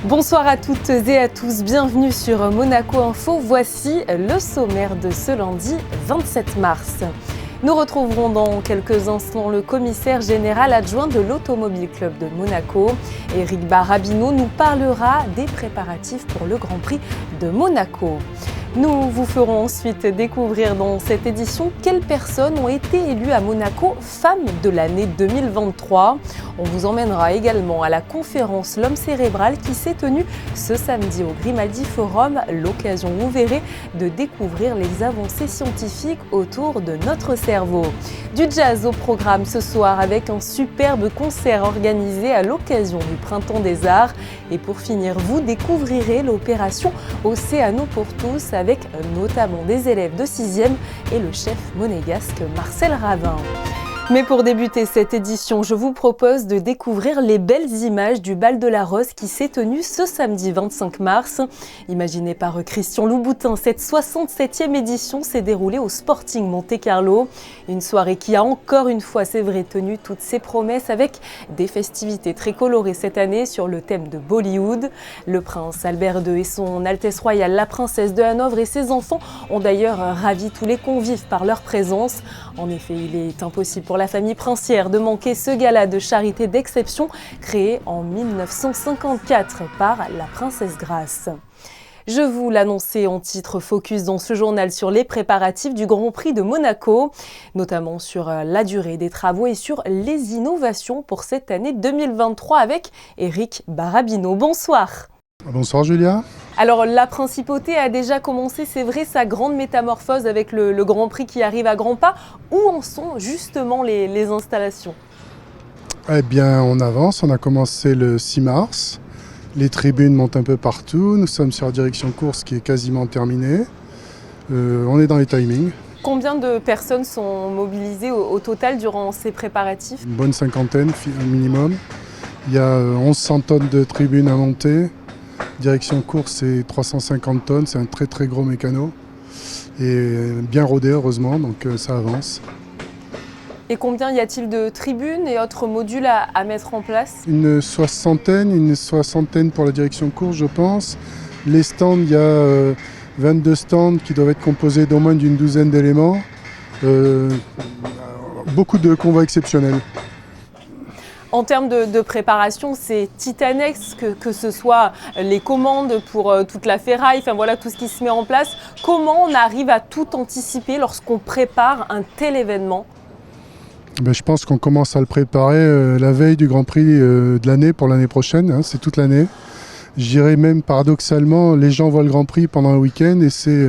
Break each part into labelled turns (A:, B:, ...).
A: Bonsoir à toutes et à tous, bienvenue sur Monaco Info. Voici le sommaire de ce lundi 27 mars. Nous retrouverons dans quelques instants le commissaire général adjoint de l'Automobile Club de Monaco. Éric Barabino nous parlera des préparatifs pour le Grand Prix de Monaco. Nous vous ferons ensuite découvrir dans cette édition quelles personnes ont été élues à Monaco Femmes de l'année 2023. On vous emmènera également à la conférence L'Homme cérébral qui s'est tenue ce samedi au Grimaldi Forum. L'occasion, vous verrez, de découvrir les avancées scientifiques autour de notre cerveau. Du jazz au programme ce soir avec un superbe concert organisé à l'occasion du Printemps des Arts. Et pour finir, vous découvrirez l'opération Océano pour tous avec notamment des élèves de 6e et le chef monégasque Marcel Ravin. Mais pour débuter cette édition, je vous propose de découvrir les belles images du Bal de la Rose qui s'est tenu ce samedi 25 mars. Imaginé par Christian Louboutin, cette 67e édition s'est déroulée au Sporting Monte-Carlo. Une soirée qui a encore une fois, c'est vrai, tenu toutes ses promesses avec des festivités très colorées cette année sur le thème de Bollywood. Le prince Albert II et son Altesse royale, la princesse de Hanovre et ses enfants ont d'ailleurs ravi tous les convives par leur présence. En effet, il est impossible pour la famille princière de manquer ce gala de charité d'exception créé en 1954 par la princesse Grace. Je vous l'annonçais en titre focus dans ce journal sur les préparatifs du Grand Prix de Monaco, notamment sur la durée des travaux et sur les innovations pour cette année 2023 avec Éric Barabino. Bonsoir.
B: Bonsoir Julia.
A: Alors la principauté a déjà commencé, c'est vrai, sa grande métamorphose avec le Grand Prix qui arrive à grands pas. Où en sont justement les installations ?
B: Eh bien on avance, on a commencé le 6 mars. Les tribunes montent un peu partout, nous sommes sur la direction course qui est quasiment terminée. On est dans les timings.
A: Combien de personnes sont mobilisées au total durant ces préparatifs ?
B: Une bonne cinquantaine minimum. Il y a 1100 tonnes de tribunes à monter. Direction course, c'est 350 tonnes, c'est un très très gros mécano. Et bien rodé heureusement, donc ça avance.
A: Et combien y a-t-il de tribunes et autres modules à mettre en place ?
B: Une soixantaine pour la direction course je pense. Les stands, il y a 22 stands qui doivent être composés d'au moins d'une douzaine d'éléments. Beaucoup de convois exceptionnels.
A: En termes de préparation, c'est titanesque, que ce soit les commandes pour toute la ferraille, enfin voilà tout ce qui se met en place. Comment on arrive à tout anticiper lorsqu'on prépare un tel événement ?
B: Je pense qu'on commence à le préparer la veille du Grand Prix de l'année pour l'année prochaine, hein, c'est toute l'année. Je dirais même paradoxalement, les gens voient le Grand Prix pendant un week-end et c'est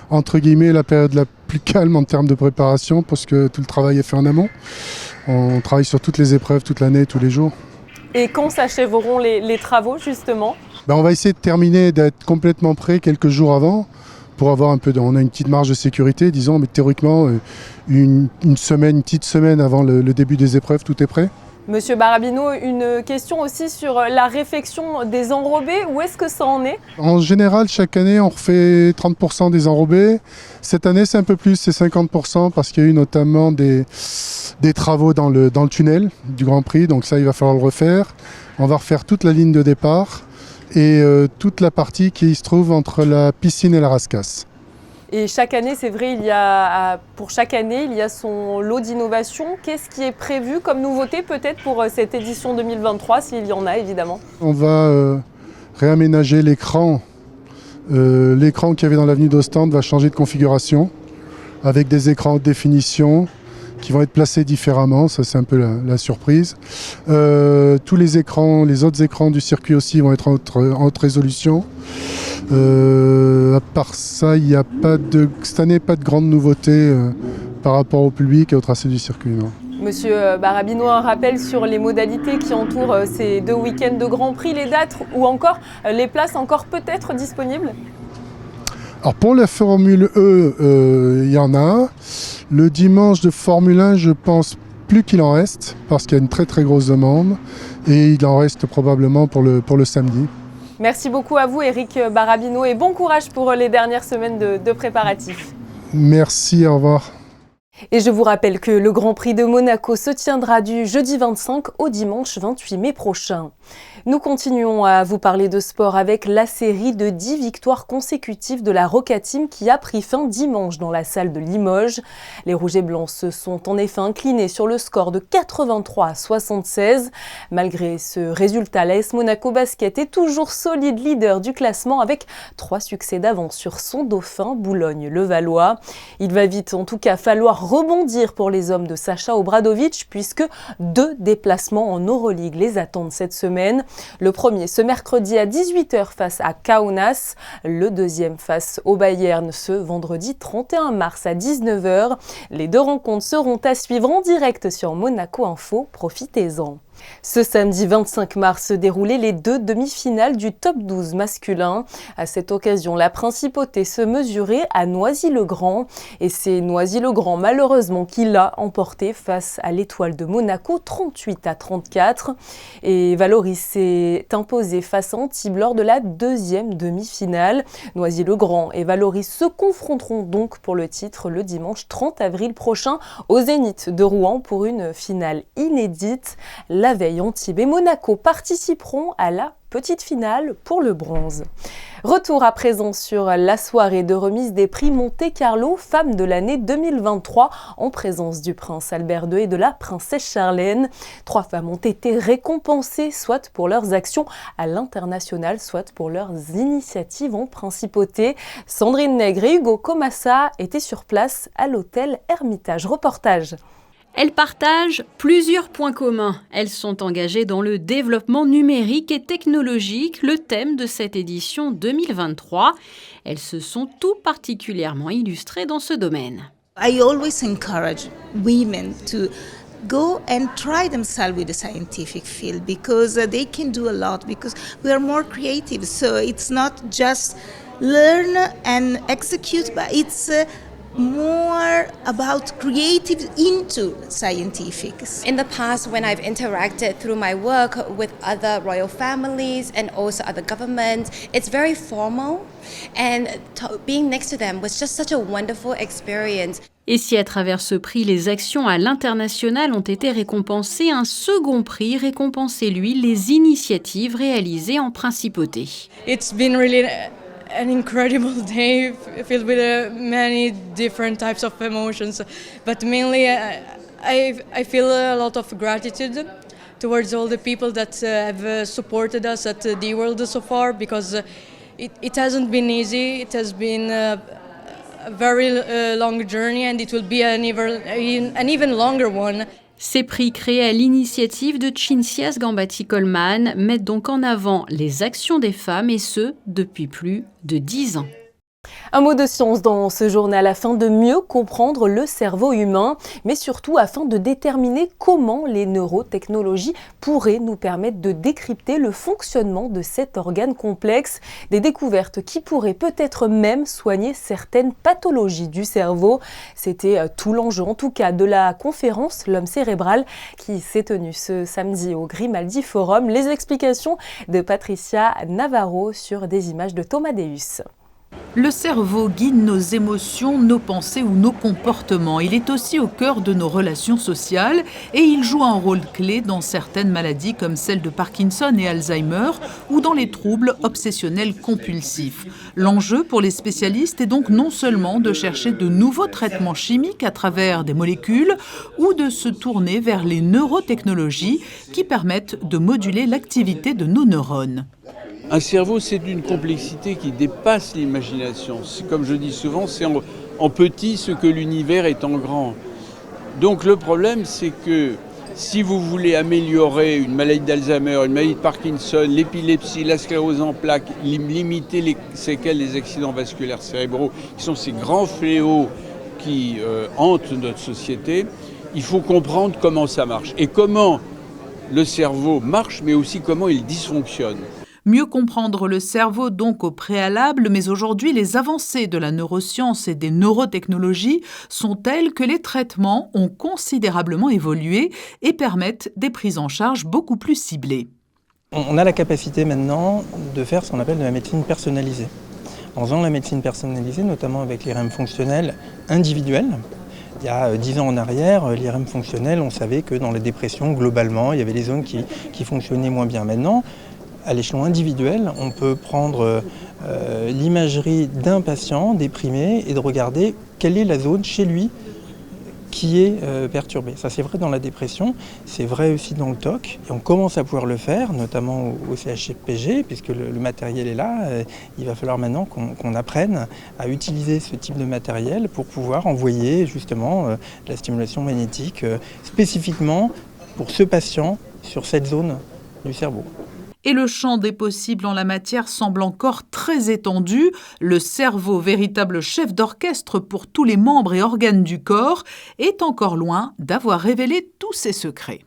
B: entre guillemets la période la plus calme en termes de préparation parce que tout le travail est fait en amont. On travaille sur toutes les épreuves toute l'année, tous les jours.
A: Et quand s'achèveront les travaux justement ?
B: On va essayer de terminer, d'être complètement prêt quelques jours avant pour avoir un peu on a une petite marge de sécurité, disons, mais théoriquement une petite semaine avant le début des épreuves, tout est prêt.
A: Monsieur Barabino, une question aussi sur la réfection des enrobés. Où est-ce que ça en est ?
B: En général, chaque année, on refait 30% des enrobés. Cette année, c'est un peu plus, c'est 50% parce qu'il y a eu notamment des travaux dans le tunnel du Grand Prix. Donc ça, il va falloir le refaire. On va refaire toute la ligne de départ et toute la partie qui se trouve entre la piscine et la rascasse.
A: Et chaque année, c'est vrai, pour chaque année, il y a son lot d'innovation. Qu'est-ce qui est prévu comme nouveauté peut-être pour cette édition 2023, s'il y en a évidemment ?
B: On va réaménager l'écran. L'écran qu'il y avait dans l'avenue d'Ostende va changer de configuration avec des écrans haute définition qui vont être placés différemment. Ça, c'est un peu la surprise. Tous les autres écrans du circuit aussi vont être en haute résolution. À part ça, il n'y a cette année pas de grande nouveauté par rapport au public et au tracé du circuit. Non.
A: Monsieur Barabino, un rappel sur les modalités qui entourent ces 2 week-ends de Grand Prix, les dates ou encore les places encore peut-être disponibles ?
B: Alors pour la Formule E, il y en a. Le dimanche de Formule 1, je pense plus qu'il en reste parce qu'il y a une très très grosse demande et il en reste probablement pour le samedi.
A: Merci beaucoup à vous Éric Barabino et bon courage pour les dernières semaines de préparatifs.
B: Merci, au revoir.
A: Et je vous rappelle que le Grand Prix de Monaco se tiendra du jeudi 25 au dimanche 28 mai prochain. Nous continuons à vous parler de sport avec la série de 10 victoires consécutives de la Roca Team qui a pris fin dimanche dans la salle de Limoges. Les Rouges et Blancs se sont en effet inclinés sur le score de 83-76. Malgré ce résultat, l'AS Monaco Basket est toujours solide leader du classement avec 3 succès d'avance sur son dauphin Boulogne-Levallois. Il va vite en tout cas falloir rebondir pour les hommes de Sacha Obradovic puisque 2 déplacements en Euroleague les attendent cette semaine. Le premier ce mercredi à 18h face à Kaunas, le deuxième face au Bayern ce vendredi 31 mars à 19h. Les 2 rencontres seront à suivre en direct sur Monaco Info, profitez-en. Ce samedi 25 mars se déroulaient les 2 demi-finales du top 12 masculin. À cette occasion, la principauté se mesurait à Noisy-le-Grand. Et c'est Noisy-le-Grand malheureusement qui l'a emporté face à l'Étoile de Monaco 38-34. Et Valoris s'est imposé face à Antibes lors de la 2e demi-finale. Noisy-le-Grand et Valoris se confronteront donc pour le titre le dimanche 30 avril prochain au Zénith de Rouen pour une finale inédite. La veille, Antibes et Monaco participeront à la petite finale pour le bronze. Retour à présent sur la soirée de remise des prix Monte-Carlo Femme de l'année 2023 en présence du prince Albert II et de la princesse Charlène. 3 femmes ont été récompensées soit pour leurs actions à l'international, soit pour leurs initiatives en principauté. Sandrine Nègre et Hugo Comassa étaient sur place à l'hôtel Hermitage. Reportage.
C: Elles partagent plusieurs points communs. Elles sont engagées dans le développement numérique et technologique, le thème de cette édition 2023. Elles se sont tout particulièrement illustrées dans ce domaine.
D: I always encourage women to go and try themselves with the scientific field because they can do a lot, because we are more creative. So it's not just learn and execute, but it's more about creative into scientifics.
E: In the past, when I've interacted through my work with other royal families and also other governments, it's very formal, and being next to them was just such a wonderful experience.
C: Et si à travers ce prix, les actions à l'international ont été récompensées, un second prix récompensait, lui, les initiatives réalisées en principauté.
F: It's been really an incredible day filled with many different types of emotions, but mainly I feel a lot of gratitude towards all the people that have supported us at the World so far, because it hasn't been easy. It has been a very long journey, and it will be an even longer one.
C: Ces prix créés à l'initiative de Cinzias Gambati-Coleman mettent donc en avant les actions des femmes, et ce, depuis plus de 10 ans.
A: Un mot de science dans ce journal afin de mieux comprendre le cerveau humain, mais surtout afin de déterminer comment les neurotechnologies pourraient nous permettre de décrypter le fonctionnement de cet organe complexe. Des découvertes qui pourraient peut-être même soigner certaines pathologies du cerveau. C'était tout l'enjeu en tout cas de la conférence L'homme cérébral qui s'est tenue ce samedi au Grimaldi Forum. Les explications de Patricia Navarro sur des images de Thomas Deus.
G: Le cerveau guide nos émotions, nos pensées ou nos comportements. Il est aussi au cœur de nos relations sociales et il joue un rôle clé dans certaines maladies comme celles de Parkinson et Alzheimer ou dans les troubles obsessionnels compulsifs. L'enjeu pour les spécialistes est donc non seulement de chercher de nouveaux traitements chimiques à travers des molécules ou de se tourner vers les neurotechnologies qui permettent de moduler l'activité de nos neurones.
H: Un cerveau, c'est d'une complexité qui dépasse l'imagination. Comme je dis souvent, c'est en petit ce que l'univers est en grand. Donc le problème, c'est que si vous voulez améliorer une maladie d'Alzheimer, une maladie de Parkinson, l'épilepsie, la sclérose en plaques, limiter les séquelles des accidents vasculaires cérébraux, qui sont ces grands fléaux qui hantent notre société, il faut comprendre comment ça marche. Et comment le cerveau marche, mais aussi comment il dysfonctionne.
G: Mieux comprendre le cerveau donc au préalable, mais aujourd'hui les avancées de la neuroscience et des neurotechnologies sont telles que les traitements ont considérablement évolué et permettent des prises en charge beaucoup plus ciblées.
I: On a la capacité maintenant de faire ce qu'on appelle de la médecine personnalisée. En faisant la médecine personnalisée, notamment avec l'IRM fonctionnel individuel, Il y a 10 ans en arrière, l'IRM fonctionnel, on savait que dans les dépressions, globalement, il y avait des zones qui fonctionnaient moins bien. Maintenant, à l'échelon individuel, on peut prendre l'imagerie d'un patient déprimé et de regarder quelle est la zone chez lui qui est perturbée. Ça, c'est vrai dans la dépression, c'est vrai aussi dans le TOC. Et on commence à pouvoir le faire, notamment au CHPG, puisque le matériel est là. Il va falloir maintenant qu'on apprenne à utiliser ce type de matériel pour pouvoir envoyer justement de la stimulation magnétique spécifiquement pour ce patient sur cette zone du cerveau.
G: Et le champ des possibles en la matière semble encore très étendu. Le cerveau, véritable chef d'orchestre pour tous les membres et organes du corps, est encore loin d'avoir révélé tous ses secrets.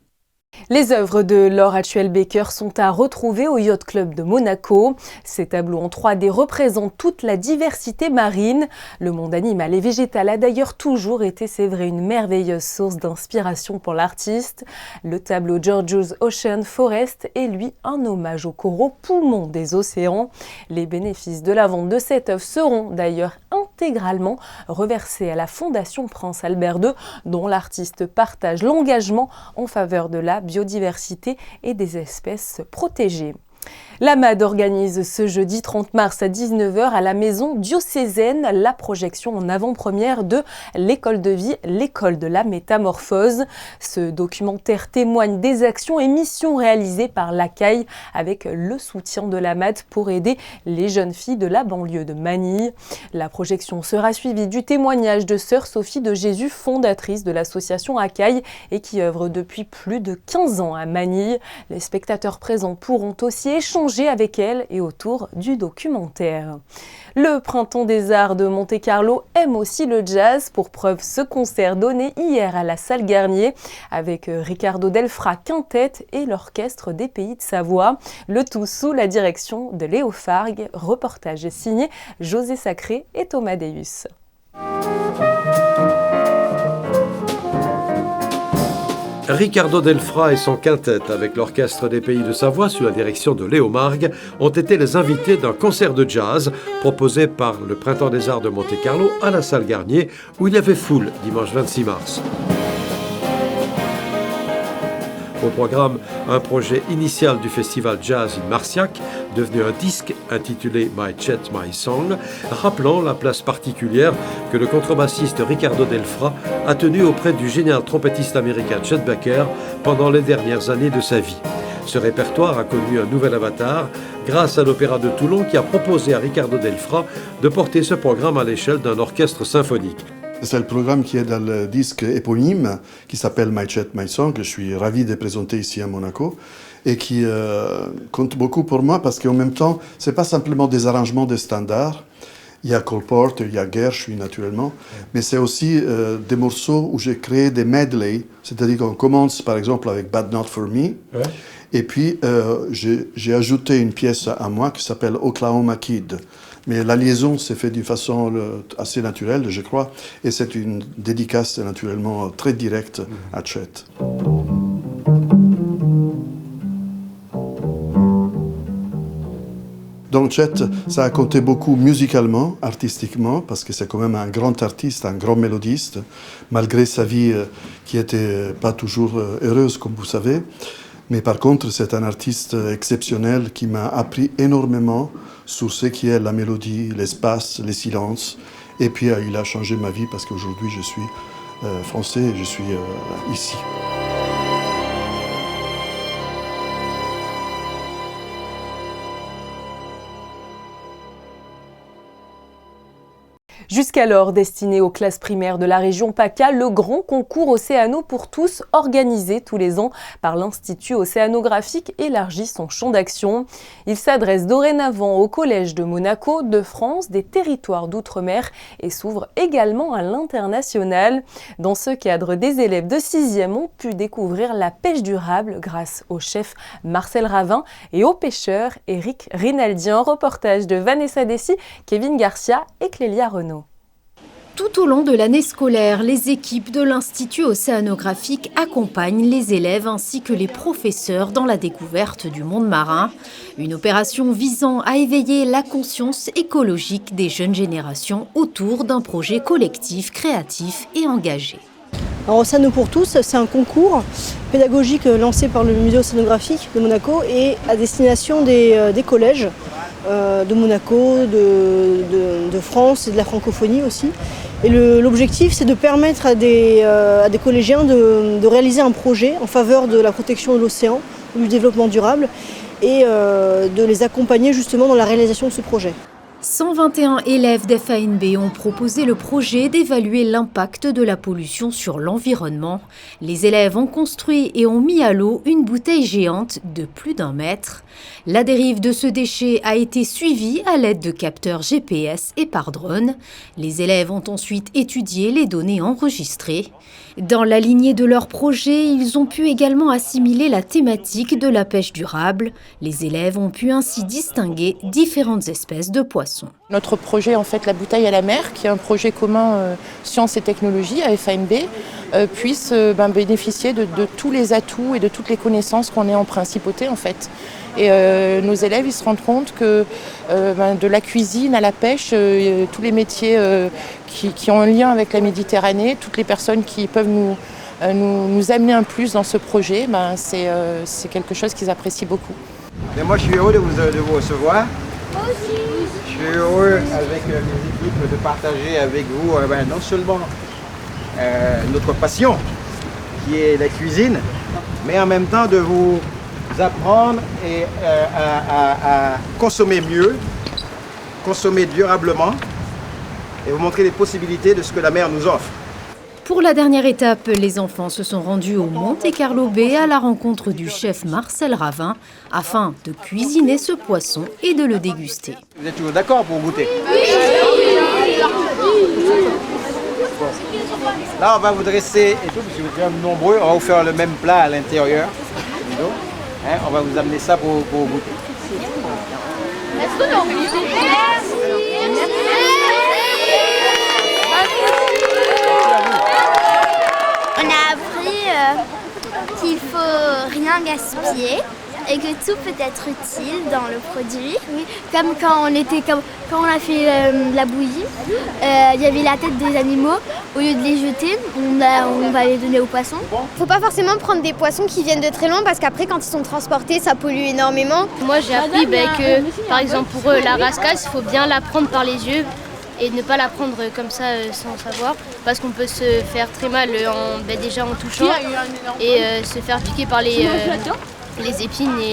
A: Les œuvres de Laure Hatchuel-Baker sont à retrouver au Yacht Club de Monaco. Ces tableaux en 3D représentent toute la diversité marine. Le monde animal et végétal a d'ailleurs toujours été, c'est vrai, une merveilleuse source d'inspiration pour l'artiste. Le tableau Georgia's Ocean Forest est, lui, un hommage aux coraux poumons des océans. Les bénéfices de la vente de cette œuvre seront d'ailleurs intégralement reversés à la Fondation Prince Albert II, dont l'artiste partage l'engagement en faveur de la biodiversité et des espèces protégées. La MAD organise ce jeudi 30 mars à 19h à la maison diocésaine la projection en avant-première de L'école de vie, l'école de la métamorphose. Ce documentaire témoigne des actions et missions réalisées par l'ACAI avec le soutien de la MAD pour aider les jeunes filles de la banlieue de Manille. La projection sera suivie du témoignage de sœur Sophie de Jésus, fondatrice de l'association ACAI et qui œuvre depuis plus de 15 ans à Manille. Les spectateurs présents pourront aussi échanger avec elle et autour du documentaire. Le Printemps des Arts de Monte-Carlo aime aussi le jazz. Pour preuve, ce concert donné hier à la salle Garnier avec Riccardo Delfra Quintet et l'Orchestre des Pays de Savoie. Le tout sous la direction de Léo Fargue. Reportage signé José Sacré et Thomas Deus.
J: Riccardo Delfra et son quintet, avec l'Orchestre des Pays de Savoie sous la direction de Léo Margue, ont été les invités d'un concert de jazz proposé par le Printemps des Arts de Monte-Carlo à la salle Garnier, où il y avait foule dimanche 26 mars. Au programme, un projet initial du festival Jazz in Marciac, devenu un disque intitulé My Chet, My Song, rappelant la place particulière que le contrebassiste Riccardo Delfra a tenue auprès du génial trompettiste américain Chet Baker pendant les dernières années de sa vie. Ce répertoire a connu un nouvel avatar grâce à l'Opéra de Toulon qui a proposé à Riccardo Delfra de porter ce programme à l'échelle d'un orchestre symphonique.
K: C'est le programme qui est dans le disque éponyme qui s'appelle My Chet, My Song, que je suis ravi de présenter ici à Monaco et qui compte beaucoup pour moi parce qu'en même temps, ce n'est pas simplement des arrangements de standards. Il y a Cole Porter, il y a Gershwin naturellement, mais c'est aussi des morceaux où j'ai créé des medley, c'est-à-dire qu'on commence par exemple avec But Not For Me, et puis j'ai ajouté une pièce à moi qui s'appelle Oklahoma Kid. Mais la liaison s'est faite d'une façon assez naturelle, je crois, et c'est une dédicace naturellement très directe à Chet. Donc Chet, ça a compté beaucoup musicalement, artistiquement, parce que c'est quand même un grand artiste, un grand mélodiste, malgré sa vie qui n'était pas toujours heureuse, comme vous savez. Mais par contre, c'est un artiste exceptionnel qui m'a appris énormément sur ce qui est la mélodie, l'espace, les silences. Et puis, il a changé ma vie parce qu'aujourd'hui, je suis français et je suis ici.
A: Jusqu'alors destiné aux classes primaires de la région PACA, le grand concours Océano pour tous, organisé tous les ans par l'Institut océanographique, élargit son champ d'action. Il s'adresse dorénavant aux collèges de Monaco, de France, des territoires d'outre-mer et s'ouvre également à l'international. Dans ce cadre, des élèves de 6e ont pu découvrir la pêche durable grâce au chef Marcel Ravin et au pêcheur Eric Rinaldi. Un reportage de Vanessa Dessy, Kevin Garcia et Clélia Renaud.
L: Tout au long de l'année scolaire, les équipes de l'Institut océanographique accompagnent les élèves ainsi que les professeurs dans la découverte du monde marin. Une opération visant à éveiller la conscience écologique des jeunes générations autour d'un projet collectif, créatif et engagé.
M: Alors, Océano pour tous, c'est un concours pédagogique lancé par le musée océanographique de Monaco et à destination des collèges de Monaco, de France et de la francophonie aussi. Et l'objectif, c'est de permettre à des collégiens de réaliser un projet en faveur de la protection de l'océan, du développement durable et de les accompagner justement dans la réalisation de ce projet.
L: 121 élèves d'FANB ont proposé le projet d'évaluer l'impact de la pollution sur l'environnement. Les élèves ont construit et ont mis à l'eau une bouteille géante de plus d'1 mètre. La dérive de ce déchet a été suivie à l'aide de capteurs GPS et par drone. Les élèves ont ensuite étudié les données enregistrées. Dans la lignée de leur projet, ils ont pu également assimiler la thématique de la pêche durable. Les élèves ont pu ainsi distinguer différentes espèces de poissons.
N: Notre projet, en fait, La Bouteille à la mer, qui est un projet commun sciences et technologies à FANB, puisse bénéficier de tous les atouts et de toutes les connaissances qu'on est en principauté, en fait. Et nos élèves, ils se rendent compte que de la cuisine à la pêche, tous les métiers qui ont un lien avec la Méditerranée, toutes les personnes qui peuvent nous amener un plus dans ce projet, c'est quelque chose qu'ils apprécient beaucoup.
O: Mais moi, je suis heureux de vous recevoir. Je suis heureux avec les équipes de partager avec vous non seulement notre passion, qui est la cuisine, mais en même temps de vous apprendre à consommer mieux, consommer durablement et vous montrer les possibilités de ce que la mer nous offre.
L: Pour la dernière étape, les enfants se sont rendus au Monte Carlo Bay à la rencontre du chef Marcel Ravin afin de cuisiner ce poisson et de le déguster.
O: Vous êtes toujours d'accord pour goûter? Oui. Là, on va vous dresser et tout, parce que vous êtes nombreux, on va vous faire le même plat à l'intérieur. On va vous amener ça pour goûter.
P: On a appris qu'il faut rien gaspiller et que tout peut être utile dans le produit. Oui. Comme quand on a fait la bouillie, il y avait la tête des animaux. Au lieu de les jeter, on va les donner aux poissons.
Q: Faut pas forcément prendre des poissons qui viennent de très loin parce qu'après quand ils sont transportés, ça pollue énormément.
R: Moi j'ai appris que par exemple pour eux la rascasse, il faut bien la prendre par les yeux et ne pas la prendre comme ça sans savoir parce qu'on peut se faire très mal déjà en touchant et se faire piquer par les épines et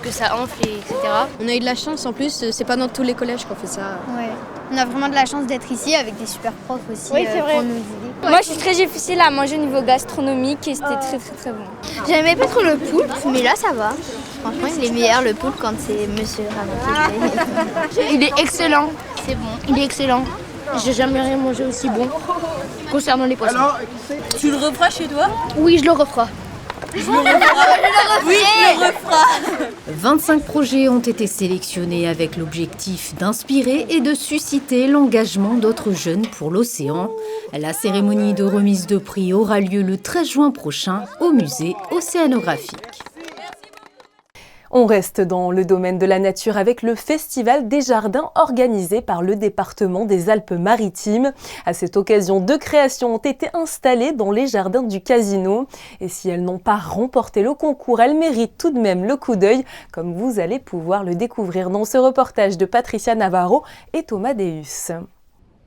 R: que ça enfle, etc.
S: On a eu de la chance en plus, c'est pas dans tous les collèges qu'on fait ça.
Q: Ouais. On a vraiment de la chance d'être ici avec des super profs aussi
T: oui, c'est vrai.
Q: pour nous aider.
T: Moi je suis très difficile à manger au niveau gastronomique et c'était très bon.
P: J'aimais pas trop le poulpe, mais là ça va. Franchement il est meilleur le poulpe quand c'est monsieur Ravin.
R: Il est excellent, c'est bon, il est excellent. J'ai jamais rien mangé aussi bon concernant les poissons.
T: Alors,
S: tu le referas chez toi?
R: Oui, je le referai.
S: Oui, je le referai.
L: 25 projets ont été sélectionnés avec l'objectif d'inspirer et de susciter l'engagement d'autres jeunes pour l'océan. La cérémonie de remise de prix aura lieu le 13 juin prochain au musée océanographique.
A: On reste dans le domaine de la nature avec le Festival des Jardins organisé par le département des Alpes-Maritimes. À cette occasion, 2 créations ont été installées dans les jardins du Casino. Et si elles n'ont pas remporté le concours, elles méritent tout de même le coup d'œil, comme vous allez pouvoir le découvrir dans ce reportage de Patricia Navarro et Thomas Deus.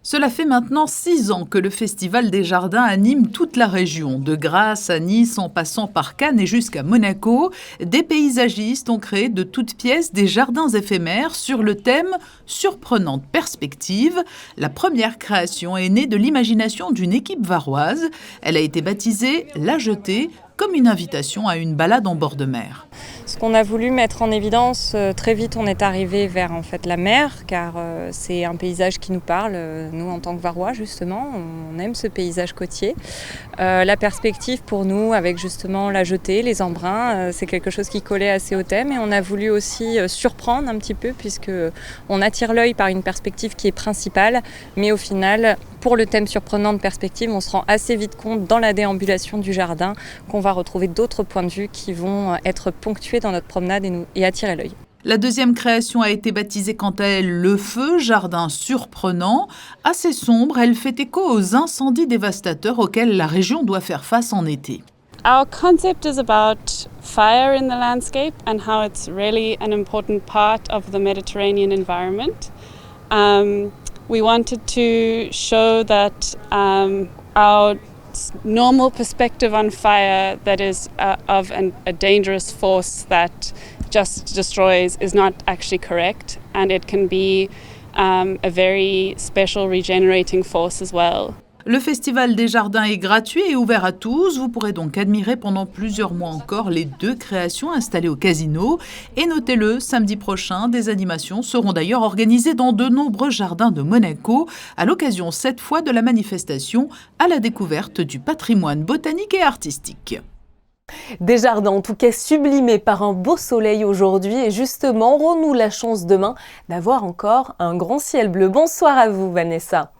G: Cela fait maintenant 6 ans que le Festival des Jardins anime toute la région. De Grasse à Nice, en passant par Cannes et jusqu'à Monaco, des paysagistes ont créé de toutes pièces des jardins éphémères sur le thème « Surprenante perspective ». La première création est née de l'imagination d'une équipe varoise. Elle a été baptisée « La Jetée ». comme une invitation à une balade en bord de mer.
U: Ce qu'on a voulu mettre en évidence, très vite on est arrivé vers en fait la mer, car c'est un paysage qui nous parle, nous en tant que Varois justement, on aime ce paysage côtier. La perspective pour nous avec justement la jetée, les embruns, c'est quelque chose qui collait assez au thème et on a voulu aussi surprendre un petit peu puisque on attire l'œil par une perspective qui est principale, mais au final, pour le thème surprenant de perspective, on se rend assez vite compte dans la déambulation du jardin qu'on va retrouver d'autres points de vue qui vont être ponctués dans notre promenade et attirer l'œil.
G: La deuxième création a été baptisée quant à elle Le Feu, jardin surprenant. Assez sombre, elle fait écho aux incendies dévastateurs auxquels la région doit faire face en été.
V: Our concept is about fire in the landscape and how it's really an important part of the Mediterranean environment. We wanted to show that our normal perspective on fire, that is of a dangerous force that just destroys, is not actually correct, and it can be a very special regenerating force as well.
G: Le Festival des Jardins est gratuit et ouvert à tous. Vous pourrez donc admirer pendant plusieurs mois encore les 2 créations installées au casino. Et notez-le, samedi prochain, des animations seront d'ailleurs organisées dans de nombreux jardins de Monaco, à l'occasion cette fois de la manifestation à la découverte du patrimoine botanique et artistique.
A: Des jardins en tout cas sublimés par un beau soleil aujourd'hui et justement, aurons-nous la chance demain d'avoir encore un grand ciel bleu. Bonsoir à vous Vanessa.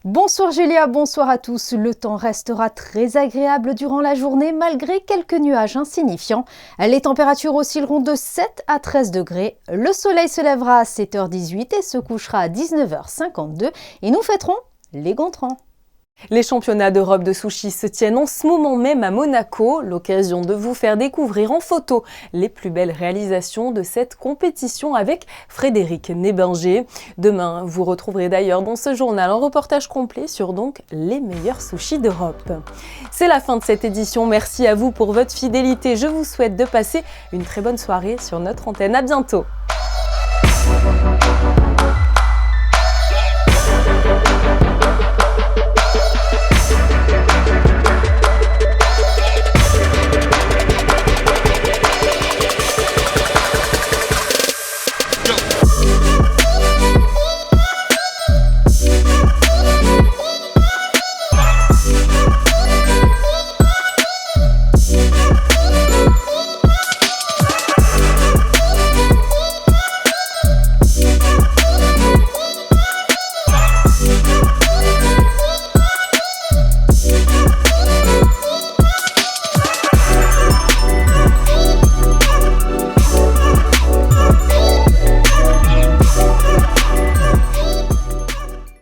L: Bonsoir Julia, bonsoir à tous. Le temps restera très agréable durant la journée malgré quelques nuages insignifiants. Les températures oscilleront de 7 à 13 degrés. Le soleil se lèvera à 7h18 et se couchera à 19h52 et nous fêterons les Gontran.
A: Les championnats d'Europe de sushi se tiennent en ce moment même à Monaco, l'occasion de vous faire découvrir en photo les plus belles réalisations de cette compétition avec Frédéric Nébinger. Demain, vous retrouverez d'ailleurs dans ce journal un reportage complet sur donc les meilleurs sushis d'Europe. C'est la fin de cette édition, merci à vous pour votre fidélité. Je vous souhaite de passer une très bonne soirée sur notre antenne. À bientôt.